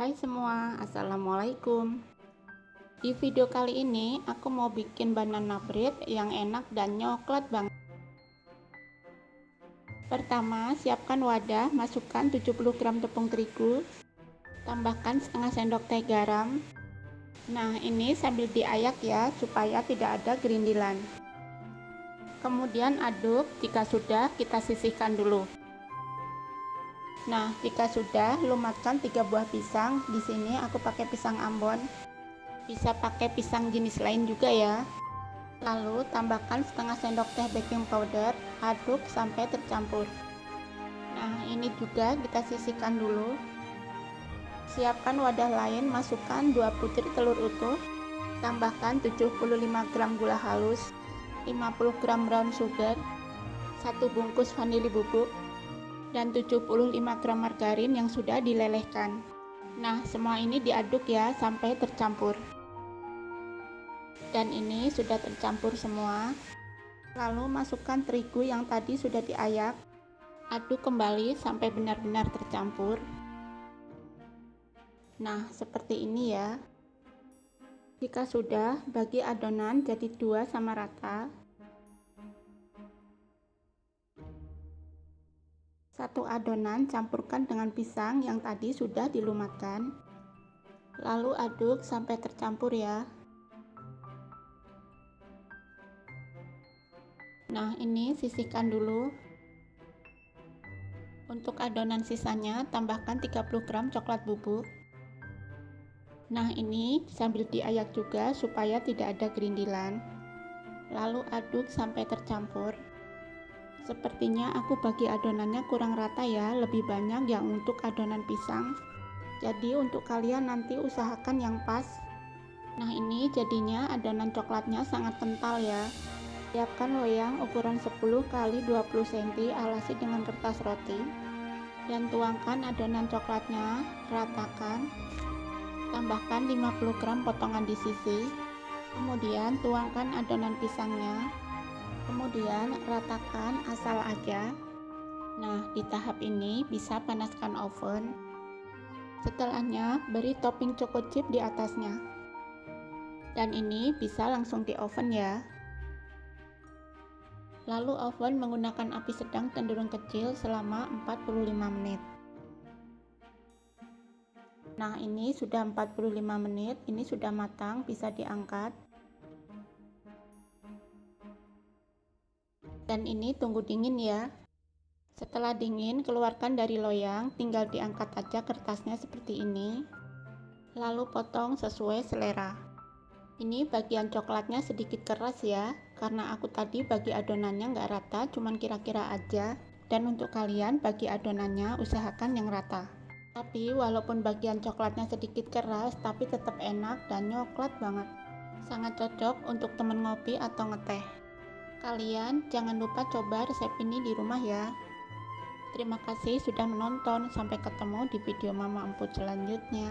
Hai semua, assalamualaikum. Di video kali ini aku mau bikin banana bread yang enak dan coklat banget. Pertama, siapkan wadah, masukkan 70 gram tepung terigu, tambahkan setengah sendok teh garam. Nah, ini sambil diayak ya, supaya tidak ada gerindilan. Kemudian aduk, jika sudah kita sisihkan dulu. Nah, jika sudah, lumatkan 3 buah pisang. Di sini aku pakai pisang Ambon. Bisa pakai pisang jenis lain juga ya. Lalu tambahkan setengah sendok teh baking powder, aduk sampai tercampur. Nah, ini juga kita sisihkan dulu. Siapkan wadah lain, masukkan 2 butir telur utuh, tambahkan 75 gram gula halus, 50 gram brown sugar, 1 bungkus vanili bubuk, dan 75 gram margarin yang sudah dilelehkan. Nah, semua ini diaduk ya sampai tercampur. Dan ini sudah tercampur semua. Lalu masukkan terigu yang tadi sudah diayak. Aduk kembali sampai benar-benar tercampur. Nah, seperti ini ya. Jika sudah, bagi adonan jadi 2 sama rata. Satu adonan campurkan dengan pisang yang tadi sudah dilumatkan. Lalu aduk sampai tercampur ya. Nah, ini sisihkan dulu. Untuk adonan sisanya, tambahkan 30 gram coklat bubuk. Nah, ini sambil diayak juga supaya tidak ada gerindilan. Lalu aduk sampai tercampur. Sepertinya aku bagi adonannya kurang rata ya, lebih banyak yang untuk adonan pisang. Jadi untuk kalian nanti usahakan yang pas. Nah, ini jadinya adonan coklatnya sangat kental ya. Siapkan loyang ukuran 10 x 20 cm, alasi dengan kertas roti. Dan tuangkan adonan coklatnya, ratakan. Tambahkan 50 gram potongan di sisi. Kemudian tuangkan adonan pisangnya. Kemudian ratakan asal aja. Nah, di tahap ini bisa panaskan oven. Setelahnya beri topping choco chip di atasnya. Dan ini bisa langsung di oven ya. Lalu oven menggunakan api sedang cenderung kecil selama 45 menit. Nah, ini sudah 45 menit, ini sudah matang, bisa diangkat. Dan ini tunggu dingin ya. Setelah dingin, keluarkan dari loyang, tinggal diangkat aja kertasnya seperti ini. Lalu potong sesuai selera. Ini bagian coklatnya sedikit keras ya, karena aku tadi bagi adonannya nggak rata, cuman kira-kira aja. Dan untuk kalian bagi adonannya usahakan yang rata. Tapi walaupun bagian coklatnya sedikit keras, tapi tetap enak dan coklat banget. Sangat cocok untuk temen ngopi atau ngeteh. Kalian jangan lupa coba resep ini di rumah ya. Terima kasih sudah menonton, sampai ketemu di video Mama Emput selanjutnya.